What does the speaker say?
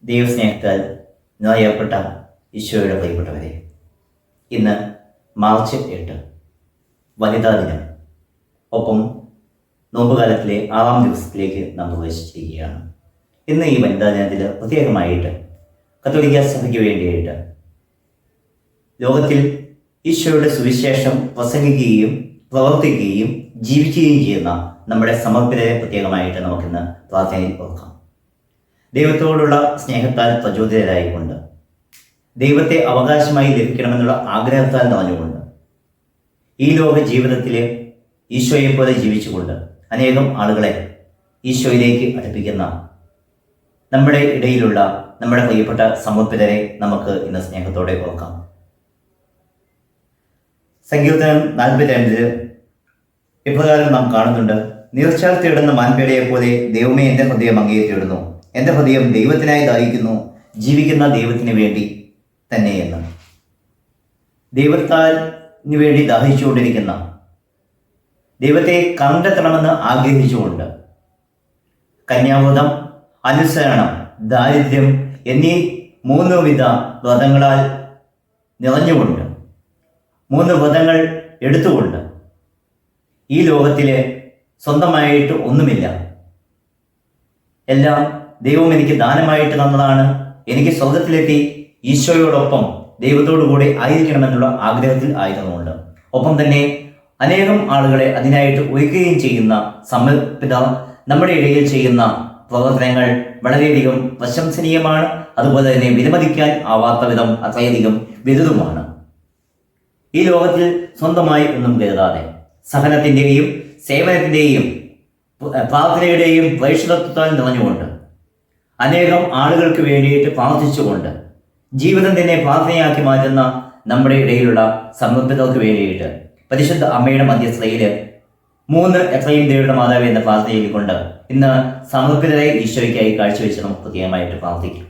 ദൈവസ്നേഹത്താൽ നിറയപ്പെട്ട ഈശോയുടെ പ്രിയപ്പെട്ടവരെ, ഇന്ന് മാർച്ച് 8 വനിതാ ദിനം. ഒപ്പം നോമ്പുകാലത്തിലെ 6-ാം ദിവസത്തിലേക്ക് നാം പ്രവേശിച്ചിരിക്കുകയാണ്. ഇന്ന് ഈ വനിതാ ദിനത്തിൽ പ്രത്യേകമായിട്ട് കത്തോലിക്ക സഭയ്ക്ക് വേണ്ടിയിട്ട് ലോകത്തിൽ ഈശോയുടെ സുവിശേഷം പ്രസംഗിക്കുകയും പ്രവർത്തിക്കുകയും ജീവിക്കുകയും ചെയ്യുന്ന നമ്മുടെ സമർപ്പിതരെ പ്രത്യേകമായിട്ട് നമുക്കിന്ന് പ്രാർത്ഥനയിൽ ഓർക്കാം. ദൈവത്തോടുള്ള സ്നേഹത്താൽ പ്രചോദിതരായിക്കൊണ്ട്, ദൈവത്തെ അവകാശമായി ലഭിക്കണമെന്നുള്ള ആഗ്രഹത്താൽ നിറഞ്ഞുകൊണ്ട്, ഈ ലോക ജീവിതത്തിൽ ഈശോയെ പോലെ ജീവിച്ചുകൊണ്ട് അനേകം ആളുകളെ ഈശോയിലേക്ക് അടുപ്പിക്കുന്ന നമ്മുടെ ഇടയിലുള്ള നമ്മുടെ പ്രിയപ്പെട്ട സമർപ്പിതരെ നമുക്ക് ഇന്ന് സ്നേഹത്തോടെ ഓർക്കാം. സങ്കീർത്തനം 42 ഇപ്രകാരം നാം കാണുന്നുണ്ട്: നീർച്ചാൽ തേടുന്ന മാൻപേടയെ പോലെ ദൈവമേ എൻ്റെ ഹൃദയം അങ്ങയെ തേടുന്നു, എൻ്റെ ഹൃദയം ദൈവത്തിനായി ദാഹിക്കുന്നു, ജീവിക്കുന്ന ദൈവത്തിന് വേണ്ടി തന്നെയെന്ന്. ദൈവത്തിന് വേണ്ടി ദാഹിച്ചുകൊണ്ടിരിക്കുന്ന, ദൈവത്തെ കണ്ടെത്തണമെന്ന് ആഗ്രഹിച്ചുകൊണ്ട്, കന്യാവ്രതം, അനുസരണം, ദാരിദ്ര്യം എന്നീ 3 വിധ വ്രതങ്ങളാൽ നിറഞ്ഞുകൊണ്ട്, 3 വ്രതങ്ങൾ എടുത്തുകൊണ്ട്, ഈ ലോകത്തിലെ സ്വന്തമായിട്ട് ഒന്നുമില്ല, എല്ലാം ദൈവം എനിക്ക് ദാനമായിട്ട് തന്നതാണ്, എനിക്ക് സ്വർഗത്തിലെത്തി ഈശോയോടൊപ്പം ദൈവത്തോടു കൂടെ ആയിരിക്കണമെന്നുള്ള ആഗ്രഹത്തിൽ ആയിരുന്നുകൊണ്ട്, ഒപ്പം തന്നെ അനേകം ആളുകളെ അതിനായിട്ട് ഒരുക്കുകയും ചെയ്യുന്ന സമർപ്പിത നമ്മുടെ ഇടയിൽ ചെയ്യുന്ന പ്രവർത്തനങ്ങൾ വളരെയധികം പ്രശംസനീയമാണ്. അതുപോലെ തന്നെ വിലമതിക്കാൻ ആവാത്ത വിധം അത്രയധികം വലുതുമാണ്. ഈ ലോകത്തിൽ സ്വന്തമായി ഒന്നും കരുതാതെ സഹനത്തിൻ്റെയും സേവനത്തിൻ്റെയും പ്രാർത്ഥനയുടെയും വൈഷ്ണവത്വത്താൽ നിറഞ്ഞുകൊണ്ട്, അനേകം ആളുകൾക്ക് വേണ്ടിയിട്ട് പ്രാർത്ഥിച്ചുകൊണ്ട്, ജീവിതം തന്നെ പ്രാർത്ഥനയാക്കി മാറ്റുന്ന നമ്മുടെ ഇടയിലുള്ള സമർപ്പിതർക്ക് വേണ്ടിയിട്ട് പരിശുദ്ധ അമ്മയുടെ മധ്യസ്ഥതയിൽ 3 എത്രയും ദേവിയുടെ മാതാവ് എന്ന പ്രാർത്ഥനയിൽ കൊണ്ട് ഇന്ന് സമർപ്പിതരെ ഈശോയ്ക്കായി കാഴ്ചവെച്ച് നമുക്ക് പ്രത്യേകമായിട്ട് പ്രാർത്ഥിക്കും.